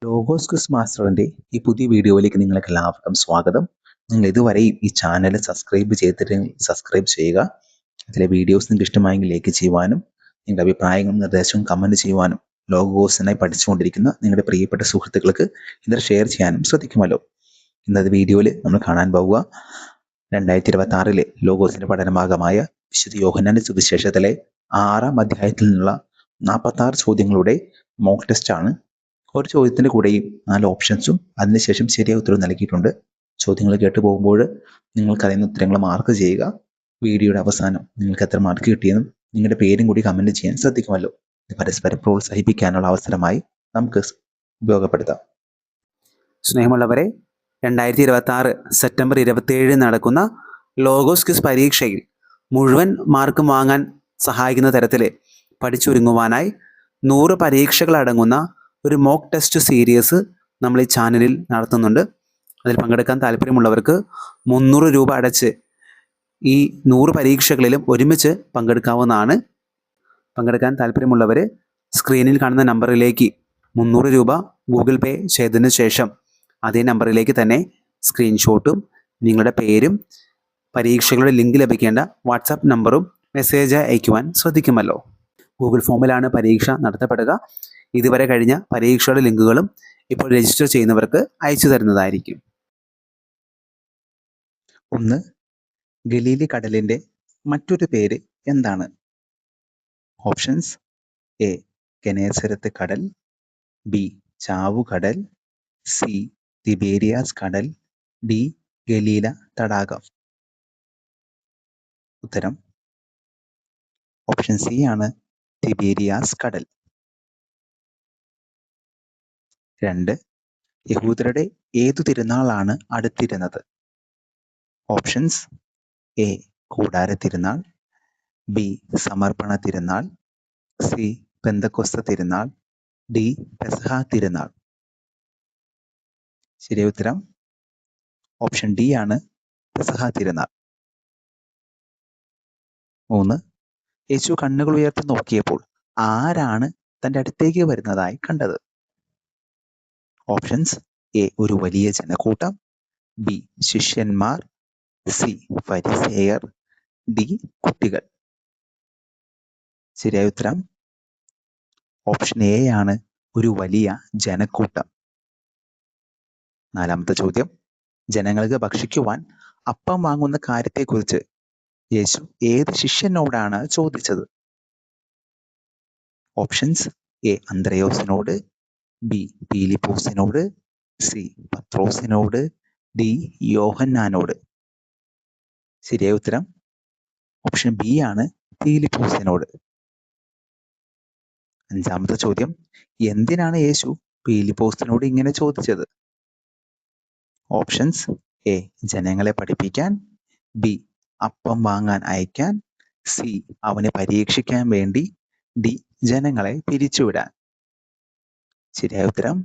Logos quiz മാസ്റ്ററിൻ്റെ ഈ പുതിയ വീഡിയോയിലേക്ക് നിങ്ങൾക്ക് എല്ലാവർക്കും സ്വാഗതം. നിങ്ങൾ ഇതുവരെയും ഈ ചാനൽ സബ്സ്ക്രൈബ് ചെയ്തിട്ടുണ്ടെങ്കിൽ സബ്സ്ക്രൈബ് ചെയ്യുക. അതിലെ വീഡിയോസ് നിങ്ങൾക്ക് ഇഷ്ടമായെങ്കിൽ ലൈക്ക് ചെയ്യുവാനും നിങ്ങളുടെ അഭിപ്രായങ്ങളും നിർദ്ദേശവും കമൻറ്റ് ചെയ്യുവാനും ലോഗോസിനായി പഠിച്ചുകൊണ്ടിരിക്കുന്ന നിങ്ങളുടെ പ്രിയപ്പെട്ട സുഹൃത്തുക്കൾക്ക് ഇത് ഷെയർ ചെയ്യാനും ശ്രദ്ധിക്കുമല്ലോ. ഇന്നത്തെ വീഡിയോയിൽ നമ്മൾ കാണാൻ പോവുക 2026 ലോഗോസിൻ്റെ പഠനഭാഗമായ വിശുദ്ധ യോഹന്നാന്റെ സുവിശേഷത്തിലെ 6-ാം അധ്യായത്തിൽ നിന്നുള്ള 46 ചോദ്യങ്ങളുടെ മോക്ക് ടെസ്റ്റാണ്. ഒരു ചോദ്യത്തിൻ്റെ കൂടെയും 4 ഓപ്ഷൻസും അതിനുശേഷം ശരിയായ ഉത്തരവ് നൽകിയിട്ടുണ്ട്. ചോദ്യങ്ങൾ കേട്ടു പോകുമ്പോൾ നിങ്ങൾക്കറിയുന്ന ഉത്തരങ്ങൾ മാർക്ക് ചെയ്യുക. വീഡിയോയുടെ അവസാനം നിങ്ങൾക്ക് എത്ര മാർക്ക് കിട്ടിയെന്നും നിങ്ങളുടെ പേരും കൂടി കമൻറ്റ് ചെയ്യാൻ ശ്രദ്ധിക്കുമല്ലോ. ഇത് പരസ്പരം പ്രോത്സാഹിപ്പിക്കാനുള്ള അവസരമായി നമുക്ക് ഉപയോഗപ്പെടുത്താം. സ്നേഹമുള്ളവരെ, 2026 സെപ്റ്റംബർ 27 നടക്കുന്ന ലോഗോസ് ക്വിസ് പരീക്ഷയിൽ മുഴുവൻ മാർക്കും വാങ്ങാൻ സഹായിക്കുന്ന തരത്തിൽ പഠിച്ചൊരുങ്ങുവാനായി 100 പരീക്ഷകളടങ്ങുന്ന ഒരു മോക്ക് ടെസ്റ്റ് സീരീസ് നമ്മൾ ഈ ചാനലിൽ നടത്തുന്നുണ്ട്. അതിൽ പങ്കെടുക്കാൻ താല്പര്യമുള്ളവർക്ക് 300 രൂപ അടച്ച് ഈ 100 പരീക്ഷകളിലും ഒരുമിച്ച് പങ്കെടുക്കാവുന്നതാണ്. പങ്കെടുക്കാൻ താല്പര്യമുള്ളവർ സ്ക്രീനിൽ കാണുന്ന നമ്പറിലേക്ക് 300 രൂപ ഗൂഗിൾ പേ ചെയ്തതിന് ശേഷം അതേ നമ്പറിലേക്ക് തന്നെ സ്ക്രീൻഷോട്ടും നിങ്ങളുടെ പേരും പരീക്ഷകളുടെ ലിങ്ക് ലഭിക്കേണ്ട വാട്സാപ്പ് നമ്പറും മെസ്സേജ് അയക്കുവാൻ ശ്രദ്ധിക്കുമല്ലോ. ഗൂഗിൾ ഫോമിലാണ് പരീക്ഷ നടത്തപ്പെടുക. ഇതുവരെ കഴിഞ്ഞ പരീക്ഷയുടെ ലിങ്കുകളും ഇപ്പോൾ രജിസ്റ്റർ ചെയ്യുന്നവർക്ക് അയച്ചു തരുന്നതായിരിക്കും. 1. ഗലീലി കടലിൻ്റെ മറ്റൊരു പേര് എന്താണ്? ഓപ്ഷൻസ്: എ ഗെനേസരത്ത് കടൽ, ബി ചാവുകടൽ, സി തിബേരിയാസ് കടൽ, ഡി ഗലീല തടാകം. ഉത്തരം ഓപ്ഷൻ സി ആണ്, തിബേരിയാസ് കടൽ. 2. യഹൂദരുടെ ഏതു തിരുനാളാണ് അടുത്തിരുന്നത്? ഓപ്ഷൻസ്: എ കൂടാര തിരുനാൾ, ബി സമർപ്പണ തിരുനാൾ, സി പെന്തക്കോസ്ത തിരുനാൾ, ഡി പെസഹ തിരുനാൾ. ശരിയായ ഉത്തരം ഓപ്ഷൻ ഡി ആണ്, പെസഹ തിരുനാൾ. 3. യേശു കണ്ണുകൾ ഉയർത്തി നോക്കിയപ്പോൾ ആരാണ് തൻ്റെ അടുത്തേക്ക് വരുന്നതായി കണ്ടത്? ഓപ്ഷൻസ്: എ ഒരു വലിയ ജനക്കൂട്ടം, ബി ശിഷ്യന്മാർ, സി ഫരിസേയർ, ഡി കുട്ടികൾ. ശരിയായ ഉത്തരം ഓപ്ഷൻ എ ആണ്, ഒരു വലിയ ജനക്കൂട്ടം. 4-ാമത്തെ ചോദ്യം: ജനങ്ങൾക്ക് ഭക്ഷിക്കുവാൻ അപ്പം വാങ്ങുന്ന കാര്യത്തെക്കുറിച്ച് യേശു ഏത് ശിഷ്യനോടാണ് ചോദിച്ചത്? ഓപ്ഷൻസ്: എ അന്ത്രയോസിനോട്, ബി പീലിപ്പോസിനോട്, സി പത്രോസിനോട്, ഡി യോഹന്നാനോട്. ശരിയായ ഉത്തരം ഓപ്ഷൻ ബി ആണ്, പീലിപ്പോസിനോട്. 5-ാമത്തെ ചോദ്യം: എന്തിനാണ് യേശു പീലിപ്പോസിനോട് ഇങ്ങനെ ചോദിച്ചത്? ഓപ്ഷൻസ്: എ ജനങ്ങളെ പഠിപ്പിക്കാൻ, ബി അപ്പം വാങ്ങാൻ അയക്കാൻ, സി അവനെ പരീക്ഷിക്കാൻ വേണ്ടി, ഡി ജനങ്ങളെ പിരിച്ചുവിടാൻ. ശരിയായ ഉത്തരം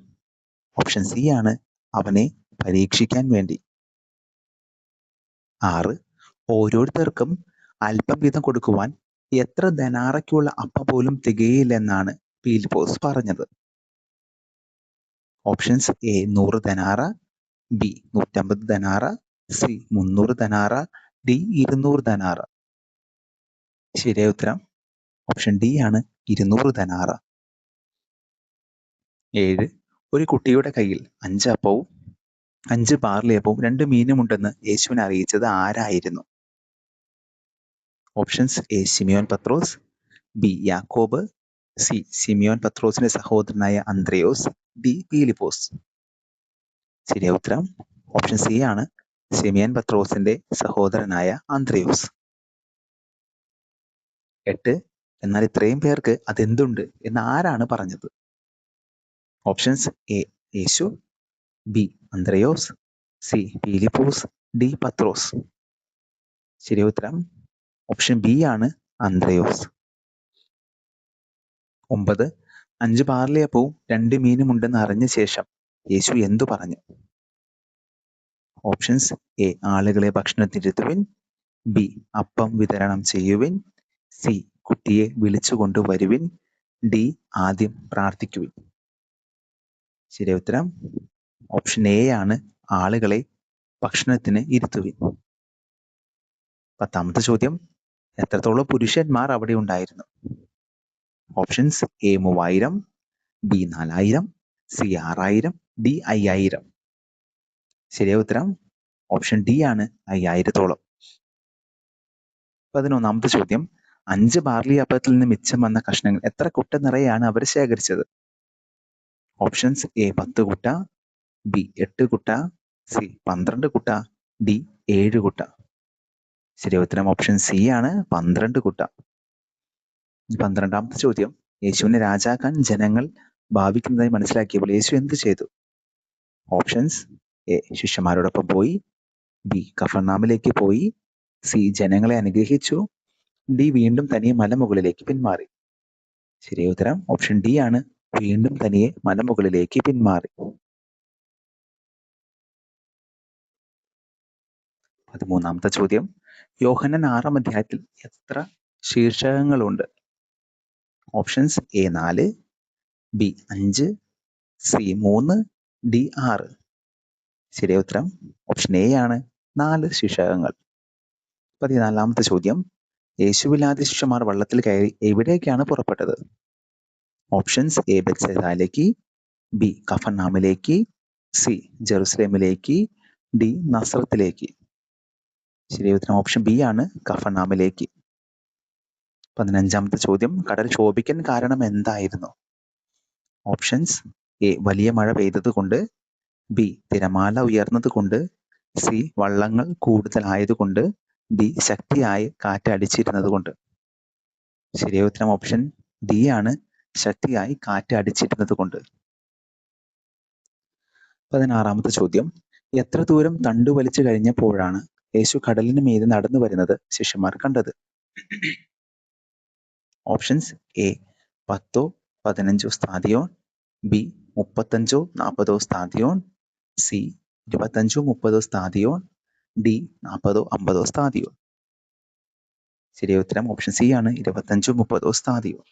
ഓപ്ഷൻ സി ആണ്, അവനെ പരീക്ഷിക്കാൻ വേണ്ടി. 6. ഓരോരുത്തർക്കും അല്പം വീതം കൊടുക്കുവാൻ എത്ര ധനാറയ്ക്കുള്ള അപ്പം പോലും തികയില്ലെന്നാണ് പീലിപ്പോസ് പറഞ്ഞത്? ഓപ്ഷൻസ്: എ 100 ധനാറ, ബി 150 ധനാറ, സി 300 ധനാറ, ഡി 200 ധനാറ. ശരിയായ ഉത്തരം ഓപ്ഷൻ ഡി ആണ്, 200 ധനാറ. 7. ഒരു കുട്ടിയുടെ കയ്യിൽ 5 അപ്പവും 5 ബാർലിയപ്പവും 2 മീനും ഉണ്ടെന്ന് യേശുവിനെ അറിയിച്ചത് ആരായിരുന്നു? Options: A Simeon Pathros, B യാക്കോബ്, സി ശിമിയോൻ പത്രോസിന്റെ സഹോദരനായ അന്ത്രയോസ്, ഡി പീലിപ്പോസ്. ശരിയായ ഉത്തരം ഓപ്ഷൻ സി ആണ്, ശിമിയോൻ പത്രോസിന്റെ സഹോദരനായ അന്ത്രയോസ്. 8. എന്നാൽ ഇത്രയും പേർക്ക് അതെന്തുണ്ട് എന്ന് ആരാണ് പറഞ്ഞത്? Options: A Yeshu, B Anthrayos, C Philipose, D Pathros. ശരിയായ ഉത്തരം ഓപ്ഷൻ ബി ആണ്, അന്ത്രയോസ്. 9. 5 ബാർലിയപ്പവും 2 മീനും ഉണ്ടെന്ന് അറിഞ്ഞ ശേഷം യേശു എന്തു പറഞ്ഞു? ഓപ്ഷൻസ്: എ ആളുകളെ ഭക്ഷണത്തിനിരുത്തുവിൻ, ബി അപ്പം വിതരണം ചെയ്യുവിൻ, സി കുട്ടിയെ വിളിച്ചു കൊണ്ടുവരുവിൻ, ഡി ആദ്യം പ്രാർത്ഥിക്കുവിൻ. ശരിയായ ഉത്തരം ഓപ്ഷൻ എ ആണ്, ആളുകളെ ഭക്ഷണത്തിന് ഇരുത്തുവിൻ. 10ാമത്തെ ചോദ്യം, എത്രത്തോളം പുരുഷന്മാർ അവിടെ ഉണ്ടായിരുന്നു? Options A 3000, B 4000, C 6000, D 5000. ശരിയായ ഉത്തരം ഓപ്ഷൻ ഡി ആണ്, 5000-ഓളം. 11ാമത്തെ ചോദ്യം, 5 ബാർലി അപ്പത്തിൽ നിന്ന് മിച്ചം വന്ന കഷ്ണങ്ങൾ എത്ര കുട്ട നിറയെയാണ് അവർ ശേഖരിച്ചത്? ഓപ്ഷൻസ് എ 10 കുട്ട, ബി 8 കുട്ട, സി 12 കുട്ട, ഡി 7 കുട്ട. ശരിയായ ഉത്തരം ഓപ്ഷൻ സി ആണ്, 12 കുട്ട. 12ാമത്തെ ചോദ്യം, യേശുവിനെ രാജാക്കാൻ ജനങ്ങൾ ഭാവിക്കുന്നതായി മനസ്സിലാക്കിയപ്പോൾ യേശു എന്ത് ചെയ്തു? ഓപ്ഷൻസ് എ ശിഷ്യന്മാരോടൊപ്പം പോയി, ബി കഫർനാമിലേക്ക് പോയി, സി ജനങ്ങളെ അനുഗ്രഹിച്ചു, ഡി വീണ്ടും തനിയെ മലമുകളിലേക്ക് പിന്മാറി. ശരിയായ ഉത്തരം ഓപ്ഷൻ ഡി ആണ്, വീണ്ടും തനിയെ മലമുകളിലേക്ക് പിന്മാറി. 13ാമത്തെ ചോദ്യം, യോഹന്നാൻ 6-ാം അധ്യായത്തിൽ എത്ര ശീർഷകങ്ങളുണ്ട്? Options A 4, B 5, C 3, D 6. ശരിയായ ഉത്തരം ഓപ്ഷൻ എ ആണ്, 4 ശീർഷകങ്ങൾ. 14ാമത്തെ ചോദ്യം, യേശുവില്ലാതെ ശിഷ്യന്മാർ വള്ളത്തിൽ കയറി എവിടേക്കാണ് പുറപ്പെട്ടത്? ഓപ്ഷൻസ് എ ബെത്സൈദയിലേക്ക്, ബി കഫർനാമിലേക്ക്, സി ജെറുസലേമിലേക്ക്, ഡി നസ്രത്തിലേക്ക്. ശരിയായ ഉത്തരം ഓപ്ഷൻ ബി ആണ്, കഫർനാമിലേക്ക്. 15ാമത്തെ ചോദ്യം, കടൽ ക്ഷോഭിക്കാൻ കാരണം എന്തായിരുന്നു? ഓപ്ഷൻസ് എ വലിയ മഴ പെയ്തത് കൊണ്ട്, ബി തിരമാല ഉയർന്നത് കൊണ്ട്, സി വള്ളങ്ങൾ കൂടുതലായതുകൊണ്ട്, ഡി ശക്തിയായി കാറ്റ് അടിച്ചിരുന്നത് കൊണ്ട്. ശരിയായ ഉത്തരം ഓപ്ഷൻ ഡി ആണ്, ശക്തിയായി കാറ്റ് അടിച്ചിരുന്നത് കൊണ്ട്. 16ാമത്തെ ചോദ്യം, എത്ര ദൂരം തണ്ടു വലിച്ചു കഴിഞ്ഞപ്പോഴാണ് യേശു കടലിന് മീതെ നടന്നു വരുന്നത് ശിഷ്യന്മാർ കണ്ടത്? ഓപ്ഷൻസ് എ 10, 15 സ്ഥാദിയോൺ, ബി 35, 40 സ്ഥാദിയോൺ, സി 25, 30 സ്ഥാദിയോൺ, ഡി 40, 50 സ്ഥാദിയോൺ. ശരിയായ ഉത്തരം ഓപ്ഷൻ സി ആണ്, 25, 30 സ്ഥാദിയോൺ.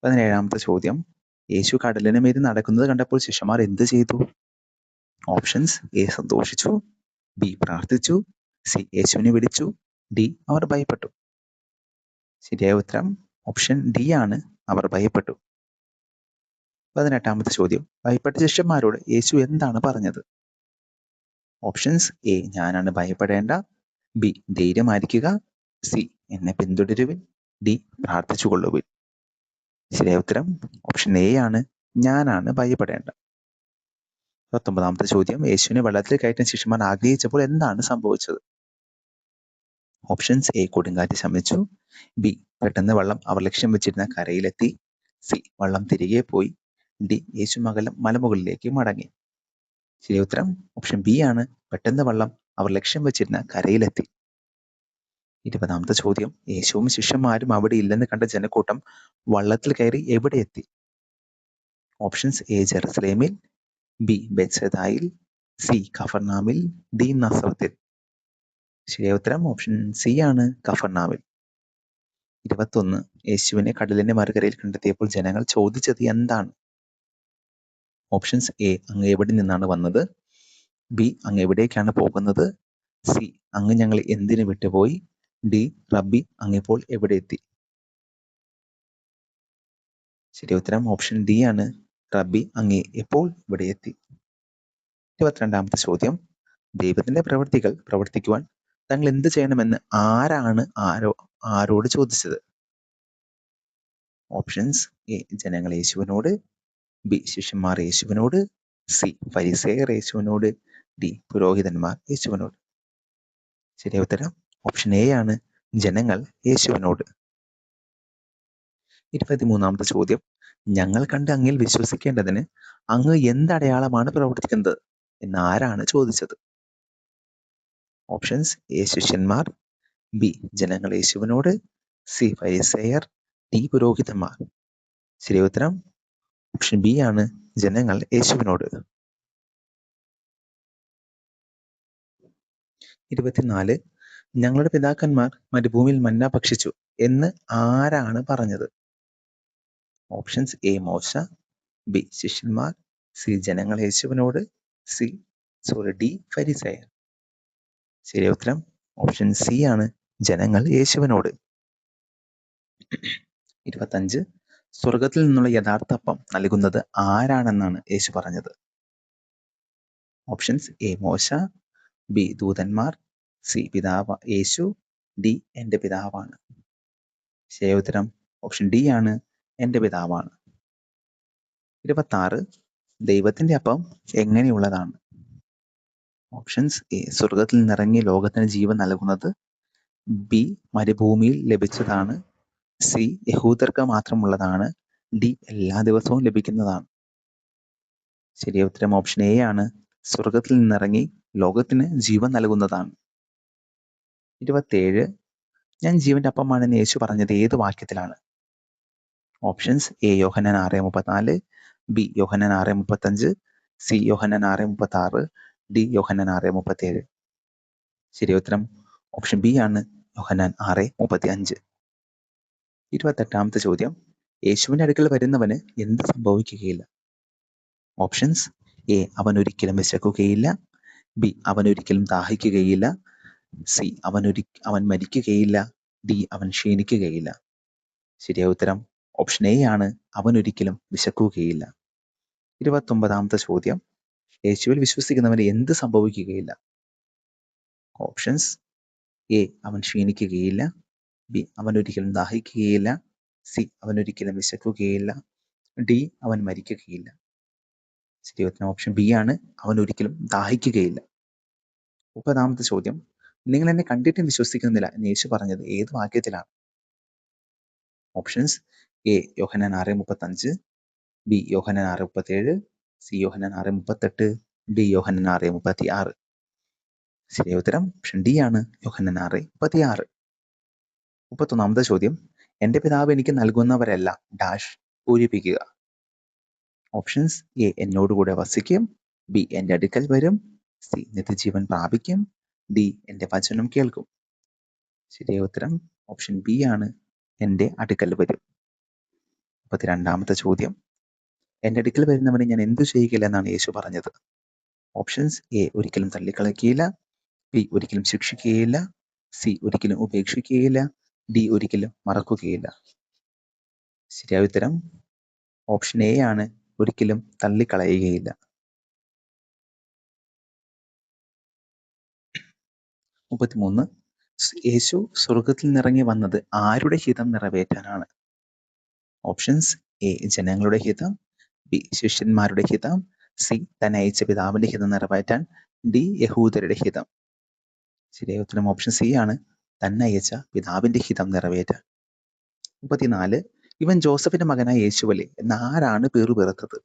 17ാമത്തെ ചോദ്യം, യേശു കടലിന് മീതെ നടക്കുന്നത് കണ്ടപ്പോൾ ശിഷ്യന്മാർ എന്ത് ചെയ്തു? ഓപ്ഷൻസ് എ സന്തോഷിച്ചു, ബി പ്രാർത്ഥിച്ചു, സി യേശുവിനെ വിളിച്ചു, ഡി അവർ ഭയപ്പെട്ടു. ശരിയായ ഉത്തരം ഓപ്ഷൻ ഡി ആണ്, അവർ ഭയപ്പെട്ടു. 18ാമത്തെ ചോദ്യം, ഭയപ്പെട്ട ശിഷ്യന്മാരോട് യേശു എന്താണ് പറഞ്ഞത്? ഓപ്ഷൻസ് എ ഞാനാണ്, ഭയപ്പെടേണ്ട, ബി ധൈര്യമായിരിക്കുക, സി എന്നെ പിന്തുടരുവിൻ, ഡി പ്രാർത്ഥിച്ചു കൊള്ളുവിൻ. ശരിയായ ഉത്തരം ഓപ്ഷൻ എ ആണ്, ഞാനാണ്, ഭയപ്പെടേണ്ട. 19ാമത്തെ ചോദ്യം, യേശുവിനെ വെള്ളത്തിൽ കയറ്റാൻ ശിഷ്യന്മാർ ആഗ്രഹിച്ചപ്പോൾ എന്താണ് സംഭവിച്ചത്? ഓപ്ഷൻസ് എ കൊടുങ്കാറ്റ് ശമിച്ചു, ബി പെട്ടെന്ന് വള്ളം അവർ ലക്ഷ്യം വെച്ചിരുന്ന കരയിലെത്തി, സി വള്ളം തിരികെ പോയി, ഡി യേശു മലമുകളിലേക്ക് മടങ്ങി. ശരിയായ ഉത്തരം ഓപ്ഷൻ ബി ആണ്, പെട്ടെന്ന് വള്ളം അവർ ലക്ഷ്യം വെച്ചിരുന്ന കരയിലെത്തി. 20ാമത്തെ ചോദ്യം, യേശുവും ശിഷ്യന്മാരും അവിടെ ഇല്ലെന്ന് കണ്ട ജനക്കൂട്ടം വള്ളത്തിൽ കയറി എവിടെ എത്തി? ഓപ്ഷൻസ് എ ജെറുസലേമിൽ, ബി ബെത്സൈദയിൽ, സി കഫർനാമിൽ, ഡി നസ്രത്തിൽ. ശരിയായ ഉത്തരം ഓപ്ഷൻ സി ആണ്, കഫർനാമിൽ. 21, യേശുവിനെ കടലിന്റെ മറുകരയിൽ കണ്ടെത്തിയപ്പോൾ ജനങ്ങൾ ചോദിച്ചത് എന്താണ്? ഓപ്ഷൻസ് എ അങ്ങ് എവിടെ നിന്നാണ് വന്നത്, ബി അങ്ങ് എവിടേക്കാണ് പോകുന്നത്, സി അങ്ങ് ഞങ്ങൾ എന്തിനു വിട്ടുപോയി, ഡി റബ്ബി അങ്ങിപ്പോൾ എവിടെ എത്തി. ശരിയ ഉത്തരം ഓപ്ഷൻ ഡി ആണ്, റബ്ബി അങ്ങ് എപ്പോൾ ഇവിടെ എത്തി. 22ാമത്തെ ചോദ്യം, ദൈവത്തിന്റെ പ്രവൃത്തികൾ പ്രവർത്തിക്കുവാൻ തങ്ങൾ എന്ത് ചെയ്യണമെന്ന് ആരാണ് ആരോട് ചോദിച്ചത്? ഓപ്ഷൻസ് എ ജനങ്ങൾ യേശുവിനോട്, ബി ശിഷ്യന്മാർ യേശുവിനോട്, സി ഫരിസേയർ യേശുവിനോട്, ഡി പുരോഹിതന്മാർ യേശുവിനോട്. ശരിയ ഉത്തരം ഓപ്ഷൻ എ ആണ്, ജനങ്ങൾ യേശുവിനോട്. 23ാമത്തെ ചോദ്യം, ഞങ്ങൾ കണ്ട് അങ്ങിൽ വിശ്വസിക്കേണ്ടതിന് അങ്ങ് എന്തടയാളമാണ് പ്രവർത്തിക്കുന്നത് എന്ന് ആരാണ് ചോദിച്ചത്? ഓപ്ഷൻസ് എ ശിഷ്യന്മാർ, ബി ജനങ്ങൾ യേശുവിനോട്, സി ഫരിസേയർ, ഡി പുരോഹിതന്മാർ. ശരിയ ഉത്തരം ഓപ്ഷൻ ബി ആണ്, ജനങ്ങൾ യേശുവിനോട്. 24, ഞങ്ങളുടെ പിതാക്കന്മാർ മരുഭൂമിയിൽ മന്ന ഭക്ഷിച്ചു എന്ന് ആരാണ് പറഞ്ഞത്? ഓപ്ഷൻസ് എ മോശ, ബി ശിഷ്യന്മാർ, സി ജനങ്ങൾ യേശുവിനോട്, ഡി ഫരിസയർ. ശരിയായ ഉത്തരം ഓപ്ഷൻ സി ആണ്, ജനങ്ങൾ യേശുവിനോട്. 25 സ്വർഗത്തിൽ നിന്നുള്ള യഥാർത്ഥ അപ്പം നൽകുന്നത് ആരാണെന്നാണ് യേശു പറഞ്ഞത്? ഓപ്ഷൻസ് എ മോശ, ബി ദൂതന്മാർ, സി പിതാവ് യേശു, ഡി എന്റെ പിതാവാണ്. ശരിയായ ഉത്തരം ഓപ്ഷൻ ഡി ആണ്, എന്റെ പിതാവാണ്. 26 ദൈവത്തിന്റെ അപ്പം എങ്ങനെയുള്ളതാണ്? ഓപ്ഷൻസ് എ സ്വർഗത്തിൽ നിന്നിറങ്ങി ലോകത്തിന് ജീവൻ നൽകുന്നത്, ബി മരുഭൂമിയിൽ ലഭിച്ചതാണ്, സി യഹൂദർക്ക് മാത്രമുള്ളതാണ്, ഡി എല്ലാ ദിവസവും ലഭിക്കുന്നതാണ്. ശരിയായ ഉത്തരം ഓപ്ഷൻ എ ആണ്, സ്വർഗത്തിൽ നിന്നിറങ്ങി ലോകത്തിന് ജീവൻ നൽകുന്നതാണ്. 27 ഞാൻ ജീവന്റെ അപ്പമാണെന്ന് യേശു പറഞ്ഞത് ഏത് വാക്യത്തിലാണ്? Options A Yohannan 6:34, B Yohannan 6:35, C Yohannan 6:36, D Yohannan 6:37. ശരിയായ ഉത്തരം ഓപ്ഷൻ ബി ആണ്, യോഹന്നാൻ 6:35. 28ാമത്തെ ചോദ്യം യേശുവിന്റെ അടുക്കൽ വരുന്നവന് എന്ത് സംഭവിക്കുകയില്ല? ഓപ്ഷൻസ് എ അവൻ ഒരിക്കലും വിശക്കുകയില്ല, ബി അവൻ ഒരിക്കലും ദാഹിക്കുകയില്ല, സി അവൻ മരിക്കുകയില്ല, ഡി അവൻ ക്ഷീണിക്കുകയില്ല. ശരിയായ ഉത്തരം ഓപ്ഷൻ എ ആണ്, അവൻ ഒരിക്കലും വിശക്കുകയില്ല. 29ാമത്തെ ചോദ്യം യേശുവിൽ വിശ്വസിക്കുന്നവന് എന്ത് സംഭവിക്കുകയില്ല? ഓപ്ഷൻസ് എ അവൻ ക്ഷീണിക്കുകയില്ല, ബി അവൻ ഒരിക്കലും ദാഹിക്കുകയില്ല, സി അവൻ ഒരിക്കലും വിശക്കുകയില്ല, ഡി അവൻ മരിക്കുകയില്ല. ശരിയായ ഉത്തരം ഓപ്ഷൻ ബി ആണ്, അവൻ ഒരിക്കലും ദാഹിക്കുകയില്ല. 30ാമത്തെ ചോദ്യം നിങ്ങൾ എന്നെ കണ്ടിട്ടും വിശ്വസിക്കുന്നില്ല എന്ന് യേശു പറഞ്ഞത് ഏത് വാക്യത്തിലാണ്? Options A Yohannan 6:35, B Yohannan 6:37, C Yohannan 6:38, D Yohannan 6:36. ശരിയായ ഉത്തരം ഓപ്ഷൻ ഡി ആണ്, യോഹന്നാൻ 6:36. 31ാമത്തെ ചോദ്യം എന്റെ പിതാവ് എനിക്ക് നൽകുന്നവരെല്ലാം ഡാഷ് പൂരിപ്പിക്കുക. ഓപ്ഷൻസ് എ എന്നോടുകൂടെ വസിക്കും, ബി എന്റെ അടുക്കൽ വരും, സി നിത്യജീവൻ പ്രാപിക്കും, ഡി എന്റെ വചനം കേൾക്കും. ശരിയായ ഉത്തരം ഓപ്ഷൻ ബി ആണ്, എന്റെ അടുക്കൽ വരും. 32ാമത്തെ ചോദ്യം എന്റെ അടുക്കൽ വരുന്നവനെ ഞാൻ എന്തു ചെയ്യുകയില്ല എന്നാണ് യേശു പറഞ്ഞത്? ഓപ്ഷൻസ് എ ഒരിക്കലും തള്ളിക്കളയുകയില്ല, ബി ഒരിക്കലും ശിക്ഷിക്കുകയില്ല, സി ഒരിക്കലും ഉപേക്ഷിക്കുകയില്ല, ഡി ഒരിക്കലും മറക്കുകയില്ല. ശരിയായ ഉത്തരം ഓപ്ഷൻ എ ആണ്, ഒരിക്കലും തള്ളിക്കളയുകയില്ല. 33 യേശു സ്വർഗത്തിൽ നിന്നിറങ്ങി വന്നത് ആരുടെ ഹിതം നിറവേറ്റാനാണ്? ഓപ്ഷൻസ് എ ജനങ്ങളുടെ ഹിതം, ബി ശിഷ്യന്മാരുടെ ഹിതം, സി തന്നെ അയച്ച പിതാവിന്റെ ഹിതം നിറവേറ്റാൻ, ഡി യഹൂദരുടെ ഹിതം. ശരിയായ ഉത്തരം ഓപ്ഷൻ സി ആണ്, തന്നെ അയച്ച പിതാവിന്റെ ഹിതം നിറവേറ്റാൻ. 34 ഇവൻ ജോസഫിന്റെ മകനായ യേശുവല്ലേ എന്ന് ആരാണ് പേറുപേർത്തത്?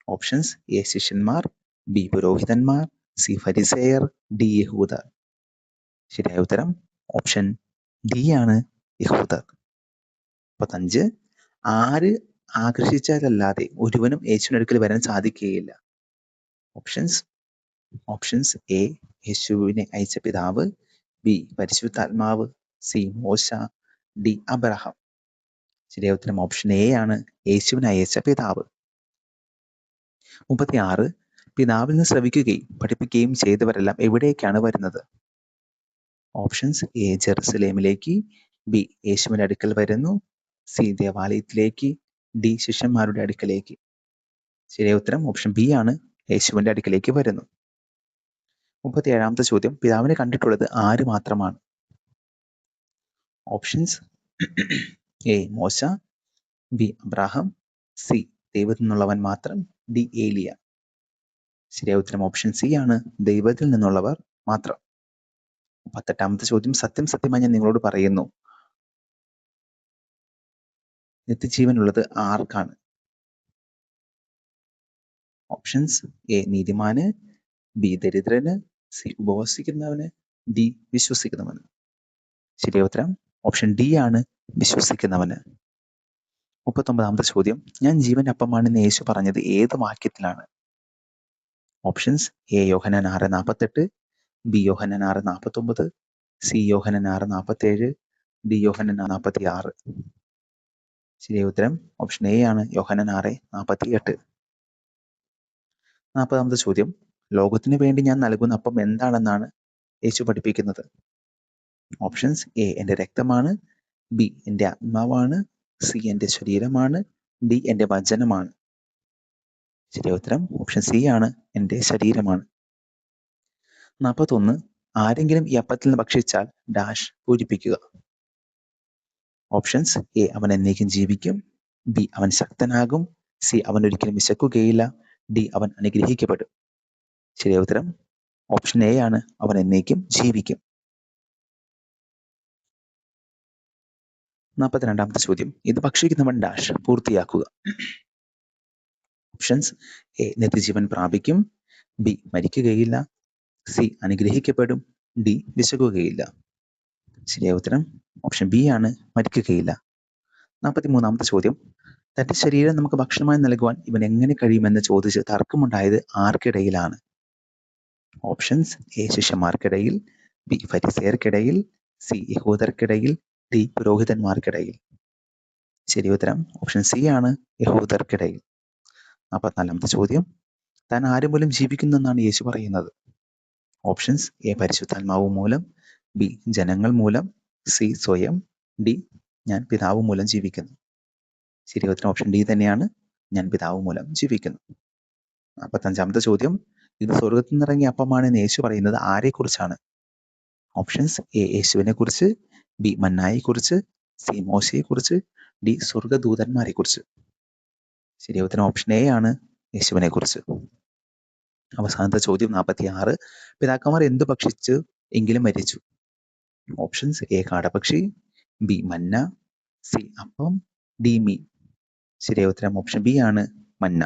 ഓപ്ഷൻസ് എ ശിഷ്യന്മാർ, ബി പുരോഹിതന്മാർ, സി ഫരിസേയർ, ഡി യഹൂദർ. ശരിയായ ഉത്തരം ഓപ്ഷൻ ഡി ആണ്, യഹൂദർ. 35 ആര് ആകർഷിച്ചാലല്ലാതെ ഒരുവനും യേശുവിനടുക്കൽ വരാൻ സാധിക്കുകയില്ല? ഓപ്ഷൻസ് എ യേശുവിനെ അയച്ച പിതാവ്, ബി പരിശുദ്ധാത്മാവ്, സി മോശ, ഡി അബ്രഹാം. ശരിയായ ഉത്തരം ഓപ്ഷൻ എ ആണ്, യേശുവിനെ അയച്ച പിതാവ്. 36 പിതാവിൽ നിന്ന് ശ്രവിക്കുകയും പഠിപ്പിക്കുകയും ചെയ്തവരെല്ലാം എവിടേക്കാണ് വരുന്നത്? ഓപ്ഷൻസ് എ ജെറുസലേമിലേക്ക്, ബി യേശുവിന്റെ അടുക്കൽ വരുന്നു, സി ദേവാലയത്തിലേക്ക്, ഡി ശിഷ്യന്മാരുടെ അടുക്കലേക്ക്. ശരിയായ ഉത്തരം ഓപ്ഷൻ ബി ആണ്, യേശുവിന്റെ അടുക്കലേക്ക് വരുന്നു. 37ാമത്തെ ചോദ്യം പിതാവിനെ കണ്ടിട്ടുള്ളത് ആര് മാത്രമാണ്? ഓപ്ഷൻസ് എ മോശ, ബി അബ്രാഹാം, സി ദൈവത്തിൽ നിന്നുള്ളവൻ മാത്രം, ഡി ഏലിയ. ശരിയായ ഉത്തരം ഓപ്ഷൻ സി ആണ്, ദൈവത്തിൽ നിന്നുള്ളവർ മാത്രം. 38ാമത്തെ ചോദ്യം സത്യം സത്യമായി ഞാൻ നിങ്ങളോട് പറയുന്നു, നിത്യജീവനുള്ളത് ആർക്കാണ്? ഓപ്ഷൻസ് എ നീതിമാന്, ബി ദരിദ്രന്, സി ഉപവസിക്കുന്നവന്, ഡി വിശ്വസിക്കുന്നവന്. ശരിയായ ഉത്തരം ഓപ്ഷൻ ഡി ആണ്, വിശ്വസിക്കുന്നവന്. 39ാമത്തെ ചോദ്യം ഞാൻ ജീവന്റെ അപ്പമാണെന്ന് യേശു പറഞ്ഞത് ഏത് വാക്യത്തിലാണ്? Options A Yohannan 6:48, B Yohannan 6:49, C Yohannan 6:47, D Yohannan 6:46. ശരിയായ ഉത്തരം ഓപ്ഷൻ എ ആണ്. യോഹന്നാൻ 6:48. 40-ാമത്തെ ചോദ്യം. ലോകത്തിന് വേണ്ടി ഞാൻ നൽകുന്ന അപ്പം എന്താണെന്നാണ് യേശു പഠിപ്പിക്കുന്നത്? ഓപ്ഷൻസ്: എ എൻ്റെ രക്തമാണ്, ബി എൻ്റെ ആത്മാവാണ്, സി എൻ്റെ ശരീരമാണ്, ഡി എൻ്റെ വചനമാണ്. ശരിയായ ഉത്തരം ഓപ്ഷൻ സി ആണ്, എൻ്റെ ശരീരമാണ്. 41. ആരെങ്കിലും ഈ അപ്പത്തിൽ നിന്ന് ഭക്ഷിച്ചാൽ ഡാഷ് പൂരിപ്പിക്കുക. ഓപ്ഷൻസ്: എ അവൻ എന്നേക്കും ജീവിക്കും, ബി അവൻ ശക്തനാകും, സി അവൻ ഒരിക്കലും വിശക്കുകയില്ല, ഡി അവൻ അനുഗ്രഹിക്കപ്പെടും. ശരിയായ ഉത്തരം ഓപ്ഷൻ എ ആണ്, അവൻ എന്നേക്കും ജീവിക്കും. 42-ാമത്തെ ചോദ്യം. ഇത് ഭക്ഷിക്കുന്നവൻ ഡാഷ് പൂർത്തിയാക്കുക. ഓപ്ഷൻസ്: എ നിത്യജീവൻ പ്രാപിക്കും, ബി മരിക്കുകയില്ല, സി അനുഗ്രഹിക്കപ്പെടും, ഡി വിശക്കുകയില്ല. ശരിയായ ഉത്തരം ഓപ്ഷൻ ബി ആണ്, മരിക്കുകയില്ല. 43-ാമത്തെ ചോദ്യം. തന്റെ ശരീരം നമുക്ക് ഭക്ഷണമായി നൽകുവാൻ ഇവൻ എങ്ങനെ കഴിയുമെന്ന് ചോദിച്ച് തർക്കമുണ്ടായത് ആർക്കിടയിലാണ്? ഓപ്ഷൻസ്: എ ശിഷ്യന്മാർക്കിടയിൽ, ബി ഫരിസേയർക്കിടയിൽ, സി യഹൂദർക്കിടയിൽ, ഡി പുരോഹിതന്മാർക്കിടയിൽ. ശരി ഉത്തരം ഓപ്ഷൻ സി ആണ്, യഹൂദർക്കിടയിൽ. 44-ാമത്തെ ചോദ്യം. താൻ ആര് മൂലം ജീവിക്കുന്നു എന്നാണ് യേശു പറയുന്നത്? ഓപ്ഷൻസ്: എ പരിശുദ്ധാത്മാവ് മൂലം, ബി ജനങ്ങൾ മൂലം, സി സ്വയം, ഡി ഞാൻ പിതാവ് മൂലം ജീവിക്കുന്നു. ശരി ഉത്തരം ഓപ്ഷൻ ഡി തന്നെയാണ്, ഞാൻ പിതാവ് മൂലം ജീവിക്കുന്നു. 45-ാമത്തെ ചോദ്യം. ഇത് സ്വർഗത്തിൽ നിന്നിറങ്ങിയ അപ്പമാണെന്ന് യേശു പറയുന്നത് ആരെക്കുറിച്ചാണ്? ഓപ്ഷൻസ്: എ യേശുവിനെ കുറിച്ച്, ബി മന്നായെ കുറിച്ച്, സി മോശയെ കുറിച്ച്, ഡി സ്വർഗദൂതന്മാരെ കുറിച്ച്. ശരി ഉത്തരം ഓപ്ഷൻ എ ആണ്, യേശുവിനെ കുറിച്ച്. അവസാനത്തെ ചോദ്യം 46. പിതാക്കന്മാർ എന്തു ഭക്ഷിച്ചു എങ്കിലും മരിച്ചു? ഓപ്ഷൻസ്: എ കാടപക്ഷി, ബി മന്ന, സി അപ്പം, ഡി മീൻ. ശരിയായ ഉത്തരം ഓപ്ഷൻ ബി ആണ്, മന്ന.